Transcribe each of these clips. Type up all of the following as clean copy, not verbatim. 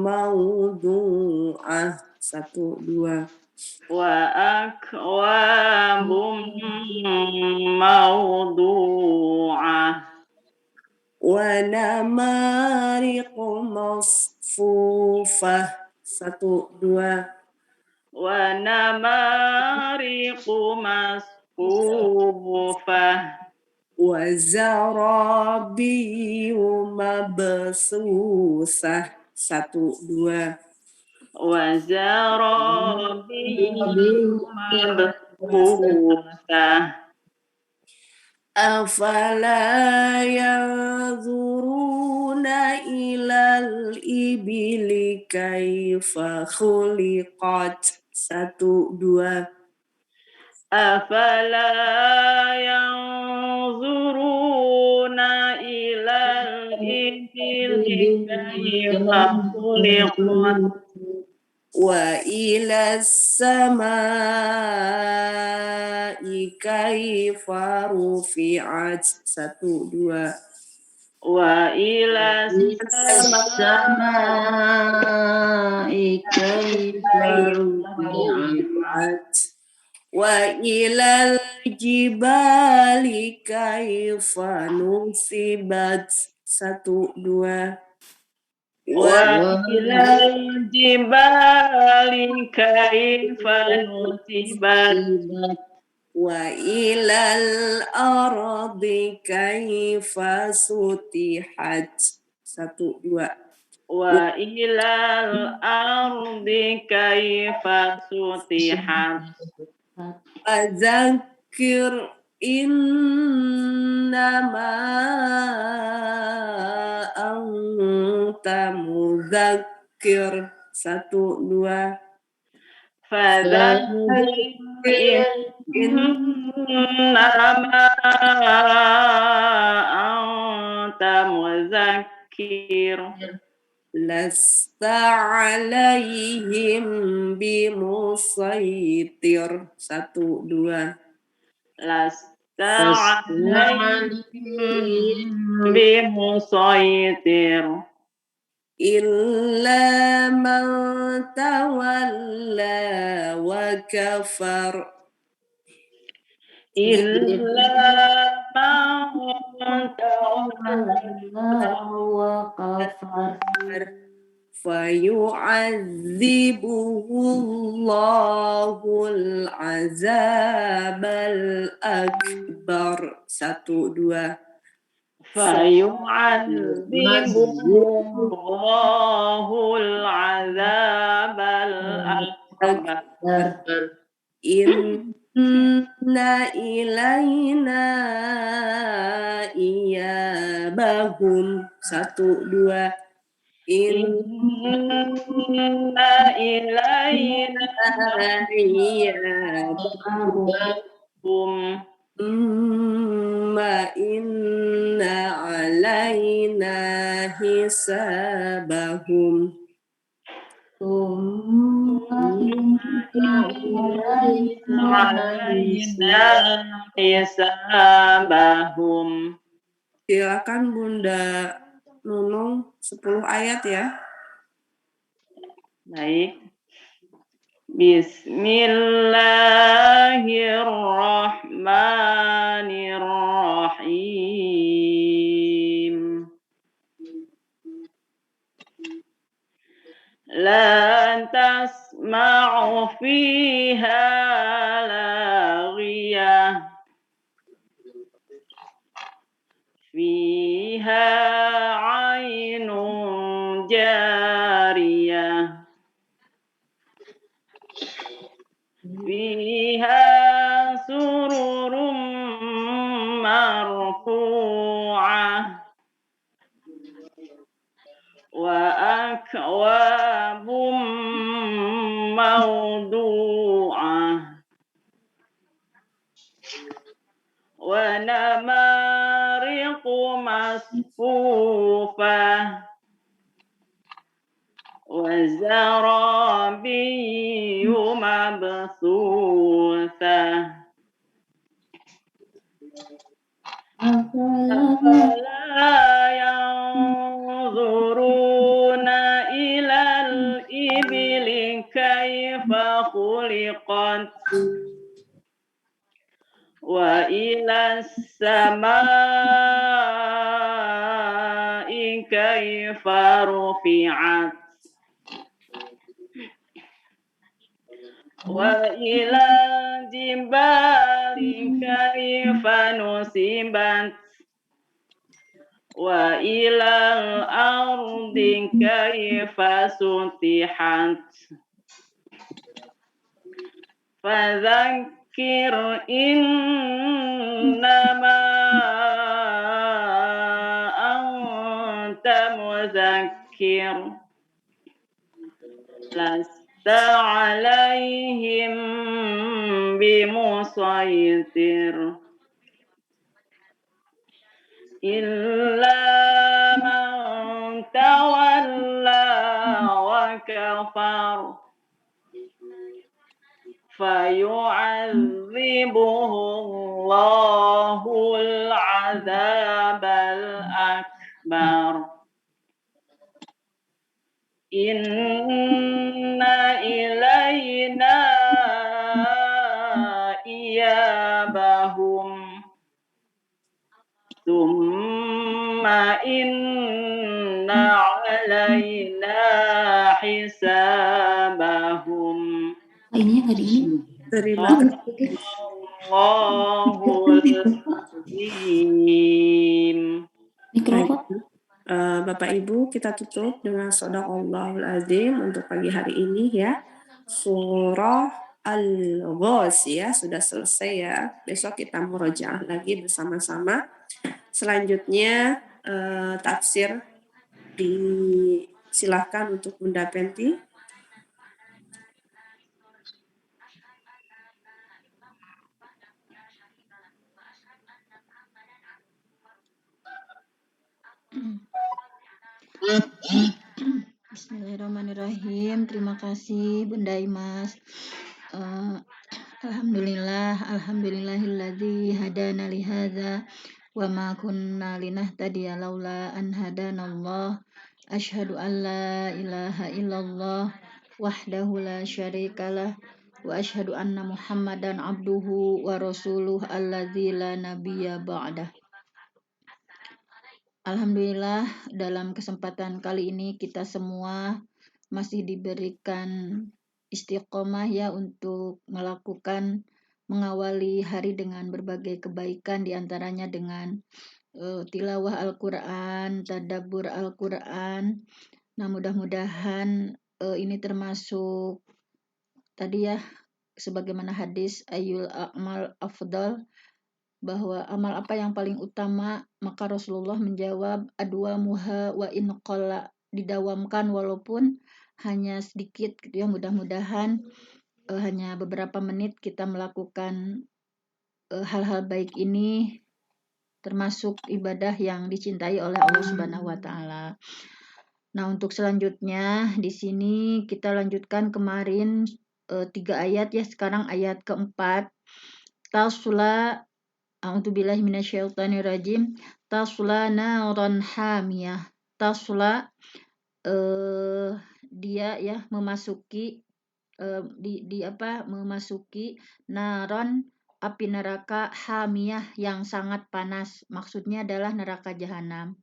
mawdu'ah. 1, 2. Wa akwabum mawdu'ah. Wa namariqu masfufah. 1, 2. Wa namariqu masfufah. Wa zarabiyu mabsusah. 1, 2. Wa zarabiyu mabsusah. Afala yanzuruna ilal ibili kaifa khuliqat. 1, 2. Afala yanzuruna ilal ibili kaifa khuliqat. Wa ilas samai kaifa rufi'at. 1, 2. Wa ilas samai kaifa rufi'at. Wa ilal jibali kaifa nusibat. 1, 2. Wa ilal jibali kaifa nusibat. Wa ilal ardi kaifa sutihat. 1, 2. Wa ilal ardi kaifa sutihat. Fadzakir innama anta mudzakir. 1, 2. Fadzakir innama anta mudzakir. Lasta alaihim bimusaitir. 1, 2. Lasta alaihim bimusaitir. Illa man tawalla wa kafar. Illa man tawalla wa kafar. Fayu'adzibuhullahul azabal akbar. 1, 2. Fayu'adzibuhullahul azabal akbar. Inna ilayna iyabahum. 1, 2. Inna ilayna iyabahum. Inna alayna hisabahum. Hisabahum. Silakan Bunda Nunung 10 ayat ya. Baik. Bismillahirrahmanirrahim. La tasma'u fiha laghiyah. Fiha 'ainun jariyah. Fiha sururum marfu'ah. Wa akwabum mawdu'ah. Wa namariqu masfufah. Wa zarabiyu mabsusah. Afala yanzuruna وإلى السماء كيف رفعت وإلى الجبال كيف نصبت وإلى الأرض كيف سطحت فذكر إنما أنت مذكر لست عليهم بمسيطر إلا من تولى وكفر فيعذبه الله العذاب الأكبر إن إلينا إيابهم ثم إن علينا حسابهم Ini nggak di ini. Terima kasih. Allahul Azim. Mikrofon. Bapak Ibu, kita tutup dengan Shadaqallahul Azim untuk pagi hari ini ya. Surah Al-Ghasiyah sudah selesai ya. Besok kita murojaah lagi bersama-sama. Selanjutnya tafsir disilahkan untuk Bunda Penti. Bismillahirrahmanirrahim. Terima kasih Bunda Imas. Alhamdulillahilladzi hadana li hadza wa ma kunna linahtadiya laula an hadanallah. Asyhadu an la ilaha illallah wahdahu la syarikalah wa asyhadu anna Muhammadan abduhu wa rasuluh alladzi la nabiyya ba'dah. Alhamdulillah dalam kesempatan kali ini kita semua masih diberikan istiqomah ya untuk mengawali hari dengan berbagai kebaikan, diantaranya dengan tilawah Al-Quran, tadabbur Al-Quran. Nah mudah-mudahan ini termasuk tadi ya sebagaimana hadis ayyul a'mal afdal, bahwa amal apa yang paling utama, maka Rasulullah menjawab adwa muha wa in qalla, didawamkan walaupun hanya sedikit gitu ya. Mudah-mudahan hanya beberapa menit kita melakukan hal-hal baik ini, termasuk ibadah yang dicintai oleh Allah Subhanahu wa taala. Nah, untuk selanjutnya di sini kita lanjutkan kemarin 3 ayat ya, sekarang ayat keempat. Tasla a'udzubillahi minasyaitonirrajim. Tasla naran hamiyah. Tasla dia ya memasuki memasuki naron, api neraka, hamiyah yang sangat panas. Maksudnya adalah neraka jahanam.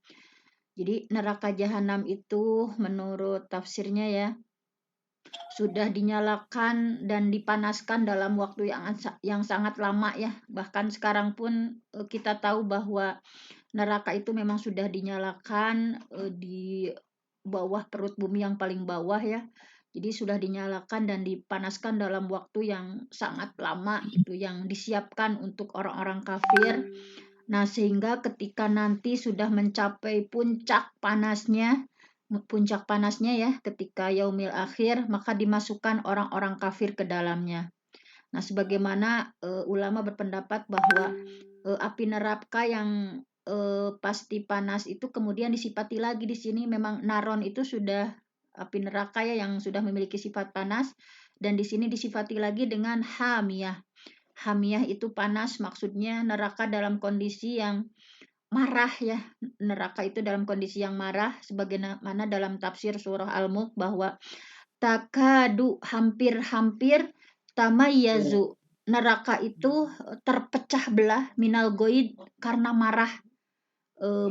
Jadi neraka jahanam itu menurut tafsirnya ya sudah dinyalakan dan dipanaskan dalam waktu yang sangat lama ya. Bahkan sekarang pun kita tahu bahwa neraka itu memang sudah dinyalakan di bawah perut bumi yang paling bawah ya. Jadi sudah dinyalakan dan dipanaskan dalam waktu yang sangat lama itu yang disiapkan untuk orang-orang kafir. Nah, sehingga ketika nanti sudah mencapai puncak panasnya ya ketika yaumil akhir, maka dimasukkan orang-orang kafir ke dalamnya. Nah, sebagaimana ulama berpendapat bahwa api neraka yang pasti panas itu kemudian disifati lagi di sini, memang naron itu sudah api neraka ya yang sudah memiliki sifat panas, dan di sini disifati lagi dengan hamiyah. Hamiyah itu panas, maksudnya neraka dalam kondisi yang marah ya. Neraka itu dalam kondisi yang marah, sebagaimana dalam tafsir surah Al-Mulk bahwa takadu, hampir-hampir, tamayyazu. Neraka itu terpecah belah minal goid karena marah,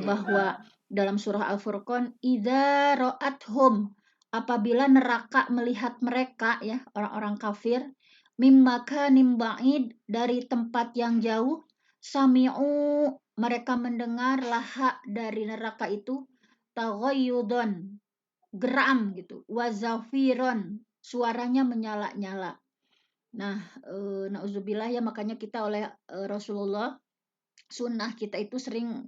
bahwa dalam surah Al-Furqan, idza ra'athum, apabila neraka melihat mereka, ya, orang-orang kafir, makanin ba'id, dari tempat yang jauh, sami'u, mereka mendengar laha, dari neraka itu, taghayyudon, geram gitu, wazafiron, suaranya menyala-nyala. Nah, nauzubillah ya, makanya kita oleh Rasulullah, sunnah kita itu sering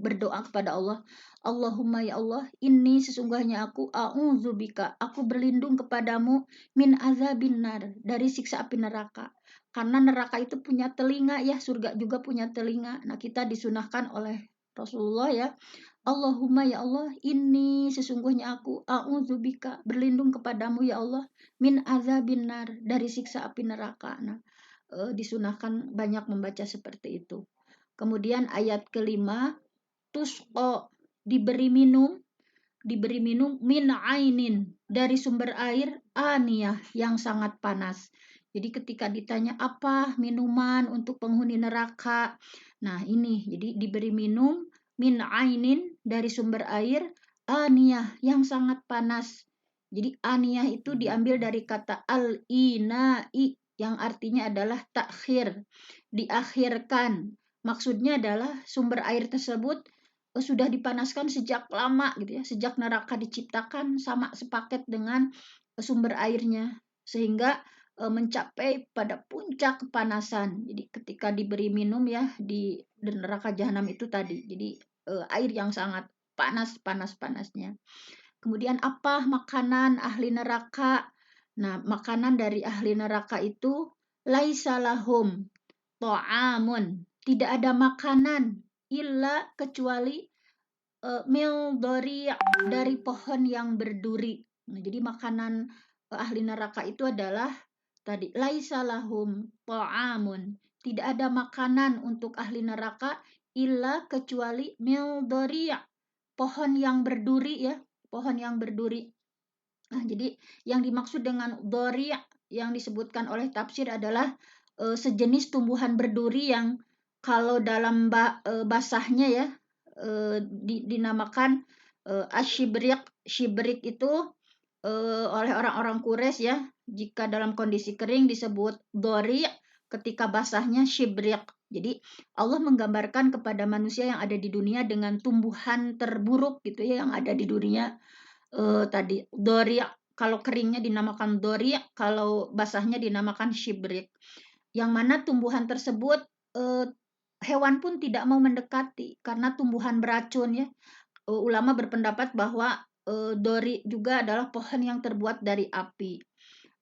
berdoa kepada Allah, Allahumma ya Allah, ini sesungguhnya aku a'udzubika, aku berlindung kepadamu, min azabin nar, dari siksa api neraka. Karena neraka itu punya telinga ya, surga juga punya telinga. Nah, kita disunahkan oleh Rasulullah ya, Allahumma ya Allah, ini sesungguhnya aku a'udzubika, berlindung kepadamu ya Allah, min azabin nar, dari siksa api neraka. Nah, disunahkan banyak membaca seperti itu. Kemudian ayat kelima, tusqa, diberi minum min ainin, dari sumber air aniyah, yang sangat panas. Jadi ketika ditanya apa minuman untuk penghuni neraka, nah ini, jadi diberi minum min ainin, dari sumber air aniyah, yang sangat panas. Jadi aniyah itu diambil dari kata al-ina'i, yang artinya adalah takhir, diakhirkan. Maksudnya adalah sumber air tersebut sudah dipanaskan sejak lama gitu ya, sejak neraka diciptakan, sama sepaket dengan sumber airnya, sehingga mencapai pada puncak kepanasan. Jadi ketika diberi minum ya di neraka jahanam itu tadi, jadi air yang sangat panas-panasnya. Kemudian apa makanan ahli neraka? Nah, makanan dari ahli neraka itu laisa lahum ta'amun, tidak ada makanan illa, kecuali mil dari pohon yang berduri. Nah, jadi makanan ahli neraka itu adalah tadi laisa lahum ta'amun, tidak ada makanan untuk ahli neraka illa, kecuali mil pohon yang berduri ya, pohon yang berduri. Nah, jadi yang dimaksud dengan dori yang disebutkan oleh tafsir adalah sejenis tumbuhan berduri yang kalau dalam basahnya ya dinamakan asyibrik. Syibrik itu oleh orang-orang Quraisy ya, jika dalam kondisi kering disebut dori, ketika basahnya syibrik. Jadi Allah menggambarkan kepada manusia yang ada di dunia dengan tumbuhan terburuk gitu ya, yang ada di dunia. Tadi dori, kalau keringnya dinamakan dori, kalau basahnya dinamakan syibrik. Yang mana tumbuhan tersebut hewan pun tidak mau mendekati karena tumbuhan beracun ya. Ulama berpendapat bahwa dori juga adalah pohon yang terbuat dari api.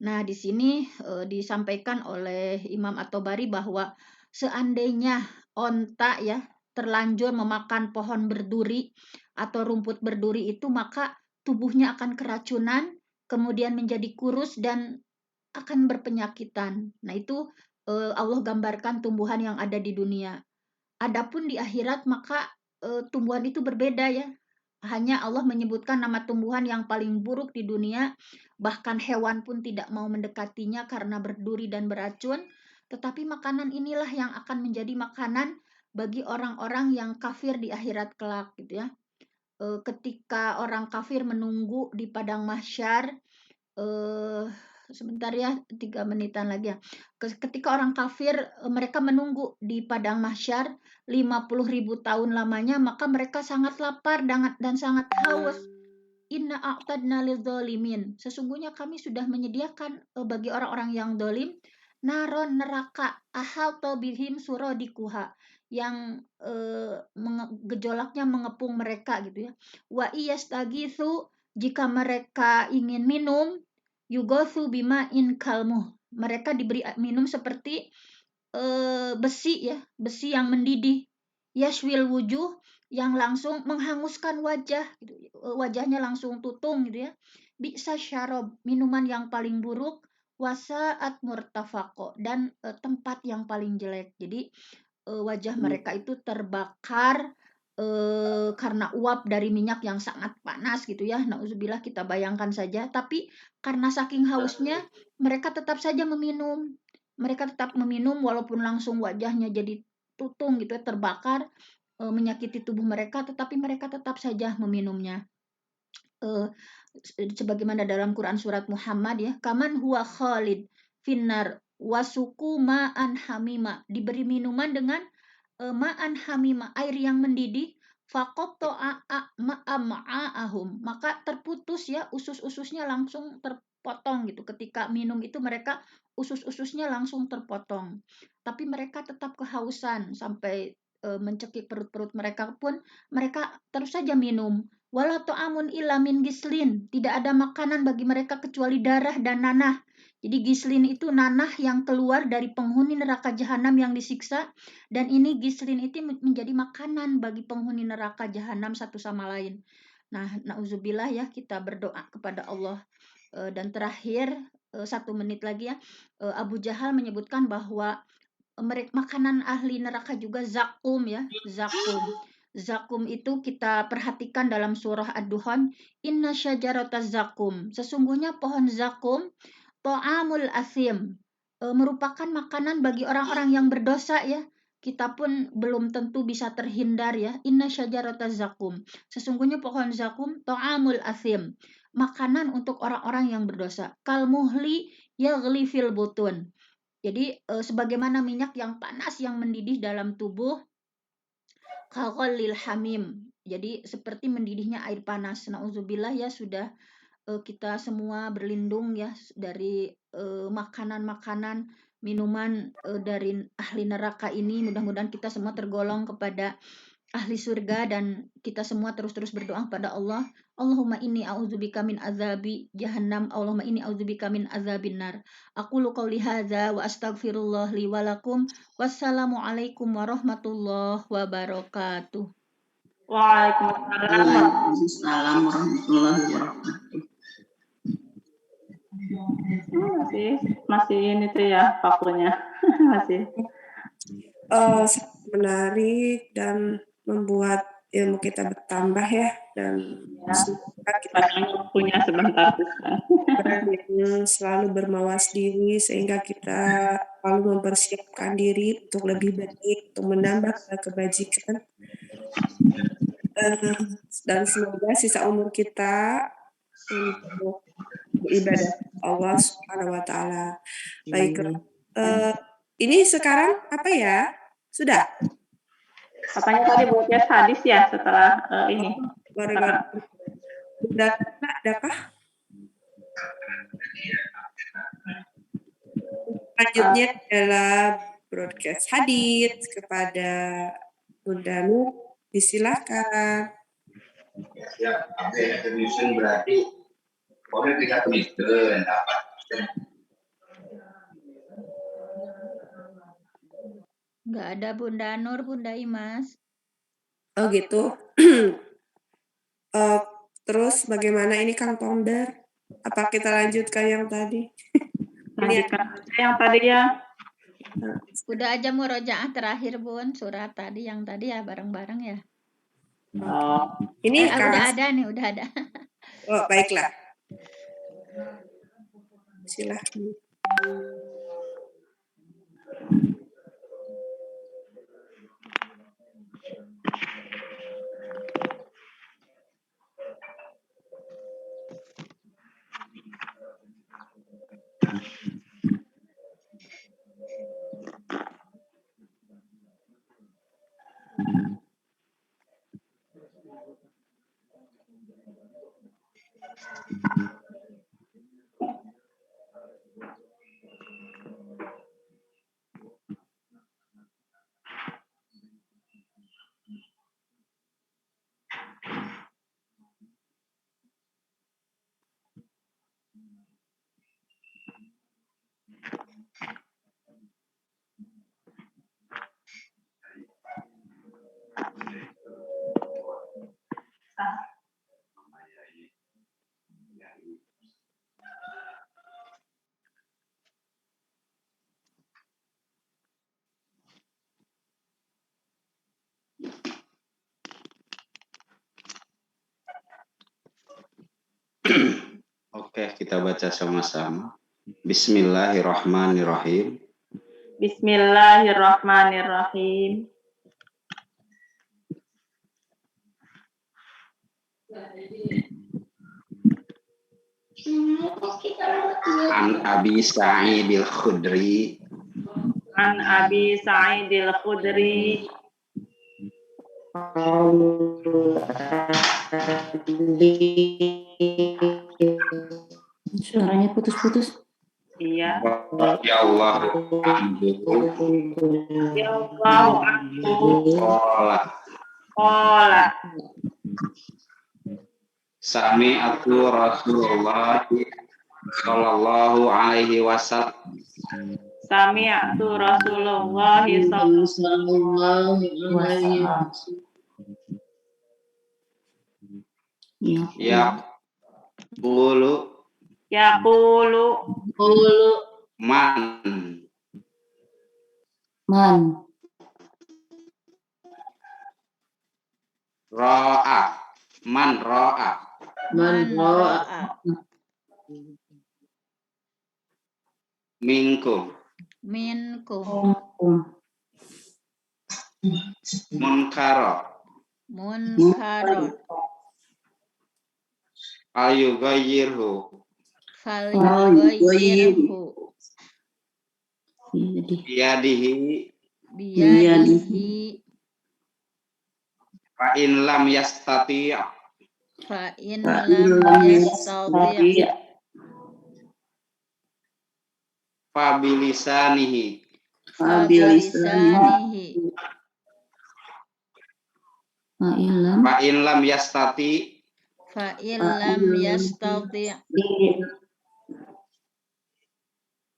Nah, di sini disampaikan oleh Imam At-Tabari bahwa seandainya onta ya terlanjur memakan pohon berduri atau rumput berduri itu, maka tubuhnya akan keracunan, kemudian menjadi kurus dan akan berpenyakitan. Nah, itu Allah gambarkan tumbuhan yang ada di dunia. Adapun di akhirat maka tumbuhan itu berbeda ya. Hanya Allah menyebutkan nama tumbuhan yang paling buruk di dunia, bahkan hewan pun tidak mau mendekatinya karena berduri dan beracun. Tetapi makanan inilah yang akan menjadi makanan bagi orang-orang yang kafir di akhirat kelak gitu ya. Ketika orang kafir menunggu di padang mahsyar, sebentar ya, 3 menitan lagi ya. Ketika orang kafir mereka menunggu di padang mahsyar 50.000 tahun lamanya, maka mereka sangat lapar dan sangat haus. Inna a'tadna lidzalimin, sesungguhnya kami sudah menyediakan bagi orang-orang yang dolim naron, neraka, ahata bihim suradikuha, yang gejolaknya mengepung mereka gitu ya. Wa iyastagitsu, jika mereka ingin minum, yugotsu bima'in kalmuh, mereka diberi minum seperti besi ya, besi yang mendidih. Yashwil wujuh, yang langsung menghanguskan wajah gitu. Wajahnya langsung tutung gitu ya. Bisa syarob, minuman yang paling buruk, wasaat murtafaqo, dan tempat yang paling jelek. Jadi wajah mereka itu terbakar karena uap dari minyak yang sangat panas gitu ya, nauzubillah kita bayangkan saja, tapi karena saking hausnya mereka tetap saja meminum. Mereka tetap meminum walaupun langsung wajahnya jadi tutung gitu ya, terbakar, menyakiti tubuh mereka, tetapi mereka tetap saja meminumnya. Sebagaimana dalam Quran surat Muhammad ya, kaman huwa khalid finnar wasuku ma'an hamima, diberi minuman dengan ma'an hamima, air yang mendidih, faqatta'a ma'ahum, maka terputus ya usus-ususnya langsung terpotong gitu. Ketika minum itu mereka usus-ususnya langsung terpotong. Tapi mereka tetap kehausan sampai mencekik perut-perut mereka pun mereka terus saja minum. Wala ta'amun illa min gislin, tidak ada makanan bagi mereka kecuali darah dan nanah. Jadi gislin itu nanah yang keluar dari penghuni neraka jahanam yang disiksa, dan ini gislin itu menjadi makanan bagi penghuni neraka jahanam satu sama lain. Nah, nauzubillah ya, kita berdoa kepada Allah. Dan terakhir, 1 menit lagi ya, Abu Jahal menyebutkan bahwa makanan ahli neraka juga zakum ya, zakum. Zakum itu kita perhatikan dalam surah Ad-Duhan, inna syajarata zakum. Sesungguhnya pohon zakum, ta'amul asim, merupakan makanan bagi orang-orang yang berdosa ya. Kita pun belum tentu bisa terhindar ya. Inna syajarata zakum. Sesungguhnya pohon zakum, ta'amul asim, makanan untuk orang-orang yang berdosa. Kal muhli yaghli fil butun. Jadi sebagaimana minyak yang panas yang mendidih dalam tubuh, kaghalil hamim. Jadi seperti mendidihnya air panas. Nauzubillah ya, sudah kita semua berlindung ya dari makanan-makanan, minuman dari ahli neraka ini. Mudah-mudahan kita semua tergolong kepada ahli surga, dan kita semua terus-terus berdoa kepada Allah. Allahumma inni a'udzubika min azabi jahannam, Allahumma inni a'udzubika min azabin nar. Aqulu qouli hadza wa astaghfirullah li wa lakum. Wassalamu alaikum warahmatullahi wabarakatuh. Waalaikumsalam. Waalaikumsalam warahmatullahi wabarakatuh. Masih ini tuh ya pakunya. Masih. Sangat menarik dan membuat ilmu kita bertambah ya, dan semoga kita Punya sebentar. orang yang selalu bermawas diri sehingga kita selalu mempersiapkan diri untuk lebih baik, untuk menambah kebajikan. Dan semoga sisa umur kita untuk beribadah Allah Subhanahu wa taala. Baiklah. Ini sekarang apa ya? Sudah? Katanya tadi buatnya hadis ya setelah ini. Sudah adakah? Selanjutnya adalah broadcast hadis kepada Bunda Nu. Disilakan. Ya, ada commission berarti boleh 3 commission dapat. Nggak ada Bunda Nur, Bunda Imas. Oh gitu. Terus bagaimana ini Kang Founder? Apa kita lanjutkan yang tadi? Lanjutkan yang tadi ya. Udah aja murojaah terakhir Bun, surat tadi yang tadi ya bareng-bareng ya. Ini udah ada nih, udah ada. Oh, baiklah. Silahkan. Oke, kita baca sama-sama. Bismillahirrahmanirrahim. Bismillahirrahmanirrahim. An Abi Sa'idil Khudri An Abi Sa'idil Khudri Suaranya putus-putus. iya radhiyallahu anhu Allahu anhu qala sami'tu Rasulullah sallallahu alaihi wasallam sami'tu Rasulullah Sallallahu alaihi wasallam. yaqulu yaqulu man ra'a man ra'a Man ra'a minkum munkara munkaron ayughayyirhu falyughayyirhu biyadihi biyadihi fa in lam yastati' fa in lam yastati' fa bilisanihi fa bilisanihi fa in lam yastati' fa in lam yastati'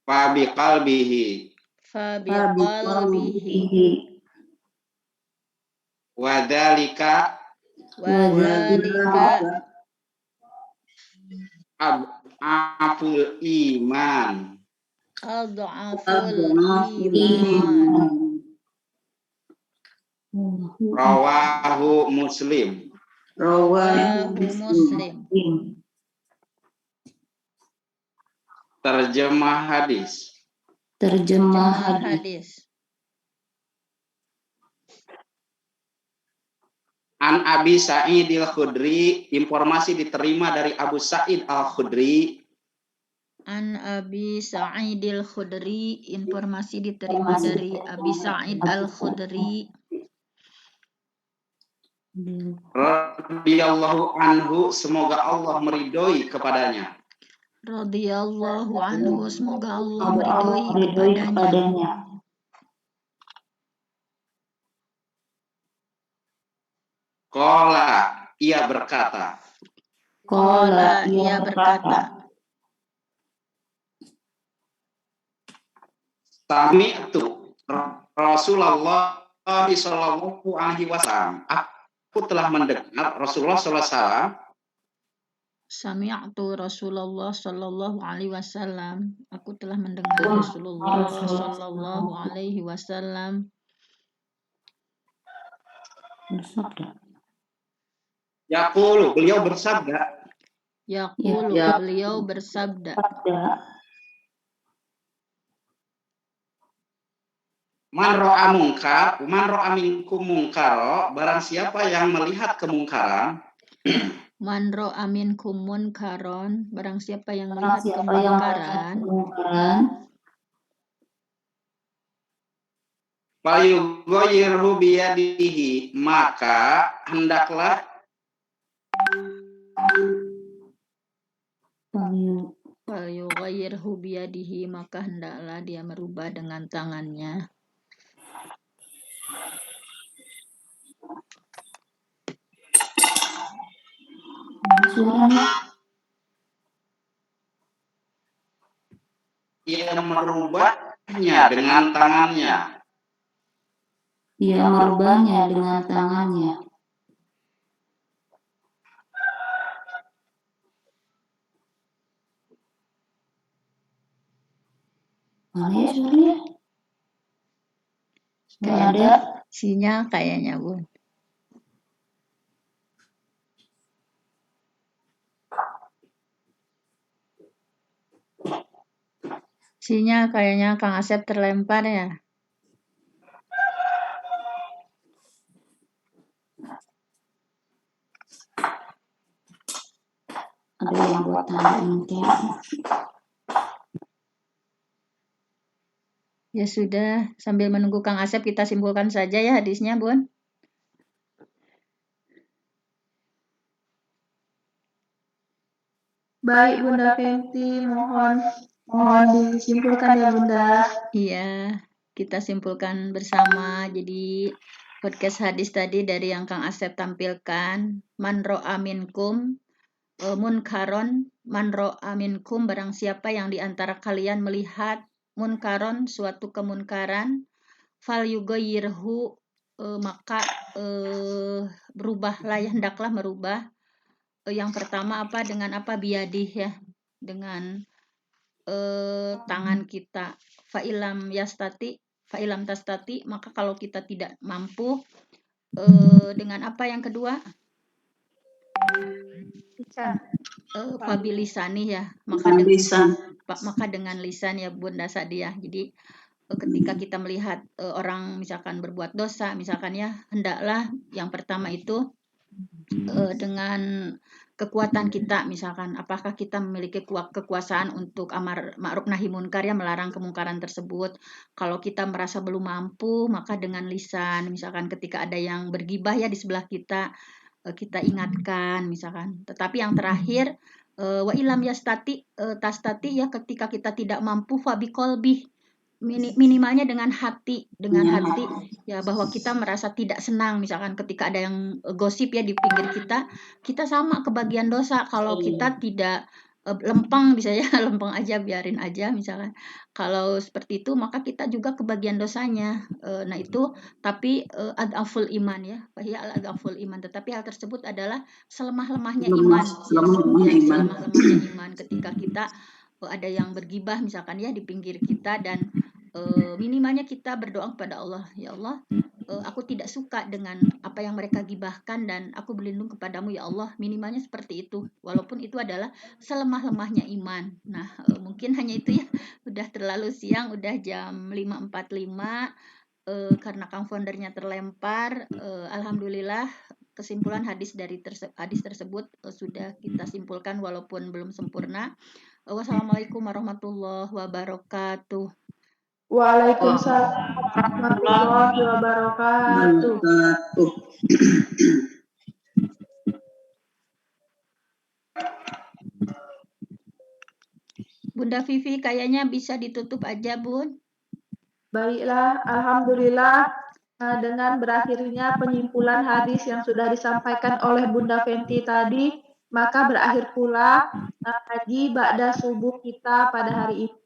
fa biqalbihi fa biqalbihi wa dzalika wa dzalika ab'aful iman adhaful iman rawahu Muslim. rawahu Muslim. Terjemah hadis. An Abi Sa'idil Khudri, informasi diterima dari Abu Sa'id Al-Khudri. An Abi Sa'idil Khudri, informasi diterima dari Abi Sa'id Al-Khudri. Radhiyallahu anhu, semoga Allah meridhoi kepadanya. Radhiyallahu anhu, semoga Allah meridhoi kepadanya. Qala, ia berkata. Sami'tu Rasulullah sallallahu alaihi wasallam. Aku telah mendengar Rasulullah sallallahu alaihi wasallam. Sami'tu Rasulullah sallallahu alaihi wasallam. Aku telah mendengar Rasulullah sallallahu alaihi wasallam. Yaqulu, beliau bersabda. Beliau bersabda. Man ra'a minkum munkara, barang siapa yang melihat kemungkaran. Man ra'a minkum munkaron, barang siapa yang melihat kemungkaran. Falyughayyirhu biyadihi, maka hendaklah falyughayyirhu biyadihi, maka hendaklah dia merubah dengan tangannya. Ia merubahnya dengan tangannya. Nggak ada sinyal kayaknya, Bun. Sinyal kayaknya Kang Asep terlempar ya. Ada yang buat nanti. Ya sudah, sambil menunggu Kang Asep kita simpulkan saja ya hadisnya, Bun. Baik Bunda Fenty, mohon disimpulkan ya Bunda. Iya, kita simpulkan bersama. Jadi podcast hadis tadi dari yang Kang Asep tampilkan, man ro'a minkum munkaron, man ro'a minkum, barang siapa yang di antara kalian melihat munkaron, suatu kemunkaran, fal yughayyirhu, maka berubahlah ya, hendaklah merubah. Yang pertama apa? Dengan apa? Biyadih ya, dengan tangan kita. Fa'ilam yastati, fa'ilam tastati, maka kalau kita tidak mampu, dengan apa yang kedua? Fabilisani ya, maka dengan lisan ya Bunda Sadiah. Jadi ketika kita melihat orang misalkan berbuat dosa, misalkan ya, hendaklah yang pertama itu dengan kekuatan kita, misalkan apakah kita memiliki kekuasaan untuk amar ma'ruf nahi munkar ya, melarang kemungkaran tersebut. Kalau kita merasa belum mampu, maka dengan lisan, misalkan ketika ada yang bergibah ya di sebelah kita, kita ingatkan misalkan. Tetapi yang terakhir wa ilam yastati tastati ya, ketika kita tidak mampu fabiqolbi, minimalnya dengan hati ya, bahwa kita merasa tidak senang misalkan ketika ada yang gosip ya di pinggir kita sama kebagian dosa. Kalau kita tidak lempeng bisa ya, lempeng aja, biarin aja misalkan. Kalau seperti itu maka kita juga kebagian dosanya. Nah itu, tapi adaful iman ya, bahya al adaful iman. Tetapi hal tersebut adalah selemah-lemahnya iman. Selemah-lemahnya iman ketika kita ada yang bergibah misalkan ya di pinggir kita, dan minimalnya kita berdoa kepada Allah, ya Allah, aku tidak suka dengan apa yang mereka gibahkan dan aku berlindung kepadamu ya Allah. Minimalnya seperti itu, walaupun itu adalah selemah-lemahnya iman. Nah mungkin hanya itu ya, udah terlalu siang, udah jam 5.45, karena Kang Foundernya terlempar. Alhamdulillah kesimpulan hadis tersebut sudah kita simpulkan walaupun belum sempurna. Wassalamualaikum warahmatullahi wabarakatuh. Waalaikumsalam warahmatullahi wabarakatuh. Bunda Vivi kayaknya bisa ditutup aja, Bun. Baiklah, alhamdulillah, dengan berakhirnya penyimpulan hadis yang sudah disampaikan oleh Bunda Fenty tadi, maka berakhir pula haji ba'da subuh kita pada hari ini.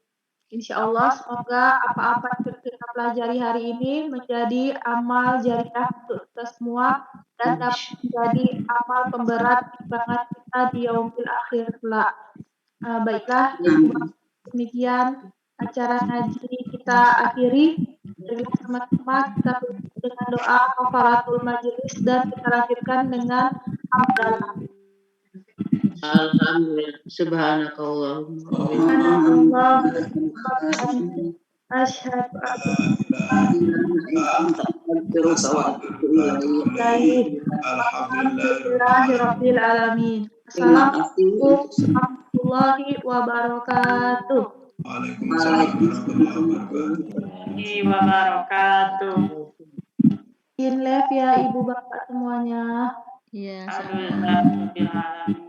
Insya Allah, semoga apa-apa yang kita pelajari hari ini menjadi amal jariah untuk kita semua dan dapat menjadi amal pemberat timbangan kita di yaumil akhir kelak. Baiklah, demikian acara ngaji kita akhiri. Sama-sama kita tutup dengan doa kafaratul majelis dan kita lanjutkan dengan hamdalah. Alhamdulillah. Subhanakallah. Asyhadu an Alhamdulillahirabbil alamin. Assalamualaikum warahmatullahi wabarakatuh. Waalaikumsalam warahmatullahi wabarakatuh. In live ya Ibu Bapak semuanya. Iya, Alhamdulillah.